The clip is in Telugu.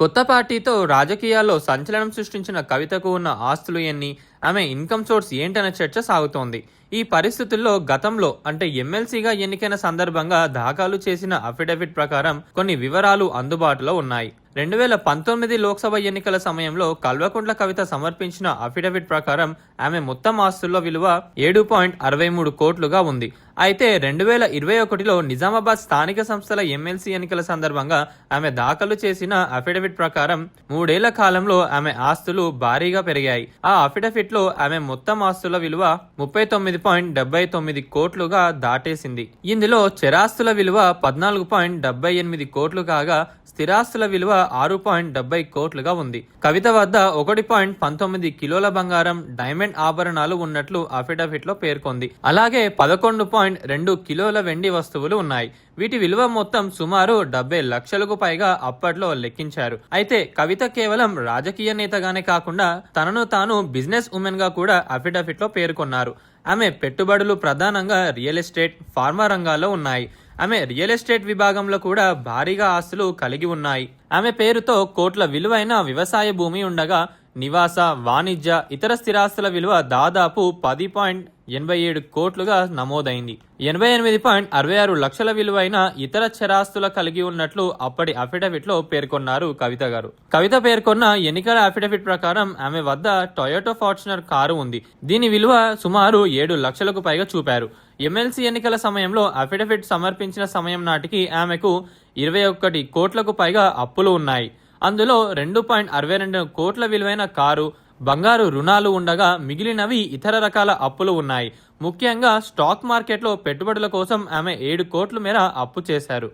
కొత్త పార్టీతో రాజకీయాల్లో సంచలనం సృష్టించిన కవితకు ఉన్న ఆస్తులు ఎన్ని, ఆమె ఇన్కమ్ సోర్స్ ఏంటనే చర్చ సాగుతోంది. ఈ పరిస్థితుల్లో గతంలో అంటే ఎమ్మెల్సీగా ఎన్నికైన సందర్భంగా దాఖలు చేసిన అఫిడవిట్ ప్రకారం కొన్ని వివరాలు అందుబాటులో ఉన్నాయి. 2019 లోక్సభ ఎన్నికల సమయంలో కల్వకుంట్ల కవిత సమర్పించిన అఫిడవిట్ ప్రకారం ఆమె మొత్తం ఆస్తుల్లో విలువ 7.63 కోట్లుగా ఉంది. అయితే 2021లో నిజామాబాద్ స్థానిక సంస్థల ఎమ్మెల్సీ ఎన్నికల సందర్భంగా ఆమె దాఖలు చేసిన అఫిడవిట్ ప్రకారం 3 ఏళ్ల కాలంలో ఆమె ఆస్తులు భారీగా పెరిగాయి. ఆ అఫిడవిట్ లో ఆమె మొత్తం ఆస్తుల విలువ 39.79 కోట్లుగా దాటేసింది. ఇందులో చరాస్తుల విలువ 14.78 కోట్లు కాగా స్థిరాస్తుల విలువ 6.70 కోట్లుగా ఉంది. కవిత వద్ద 1.19 కిలోల బంగారం, డైమండ్ ఆభరణాలు ఉన్నట్లు అఫిడవిట్ లో పేర్కొంది. అలాగే 11.2 కిలోల వెండి వస్తువులు ఉన్నాయి. వీటి విలువ మొత్తం సుమారు 70 లక్షలకు పైగా అప్పట్లో లెక్కించారు. అయితే కవిత కేవలం రాజకీయ నేతగానే కాకుండా తనను తాను బిజినెస్ ఉమెన్ గా కూడా అఫిడవిట్ లో పేర్కొన్నారు. ఆమె పెట్టుబడులు ప్రధానంగా రియల్ ఎస్టేట్, ఫార్మా రంగాల్లో ఉన్నాయి. ఆమె రియల్ ఎస్టేట్ విభాగంలో కూడా భారీగా ఆస్తులు కలిగి ఉన్నాయి. ఆమె పేరుతో కోట్ల విలువైన వ్యవసాయ భూమి ఉండగా నివాస, వాణిజ్య, ఇతర స్థిరాస్తుల విలువ దాదాపు 10.87 కోట్లుగా నమోదైంది. 88.66 లక్షల విలువైన ఇతర చరాస్తుల కలిగి ఉన్నట్లు అప్పటి అఫిడవిట్ లో పేర్కొన్నారు కవిత గారు. కవిత పేర్కొన్న ఎన్నికల అఫిడవిట్ ప్రకారం ఆమె వద్ద టొయోటా ఫార్చునర్ కారు ఉంది. దీని విలువ సుమారు 7 లక్షలకు పైగా చూపారు. ఎమ్మెల్సీ ఎన్నికల సమయంలో అఫిడవిట్ సమర్పించిన సమయం నాటికి ఆమెకు 21 కోట్లకు పైగా అప్పులు ఉన్నాయి. అందులో 2.62 కోట్ల విలువైన కారు, బంగారు రుణాలు ఉండగా మిగిలినవి ఇతర రకాల అప్పులు ఉన్నాయి. ముఖ్యంగా స్టాక్ మార్కెట్లో పెట్టుబడుల కోసం ఆమె 7 కోట్ల మేర అప్పు చేశారు.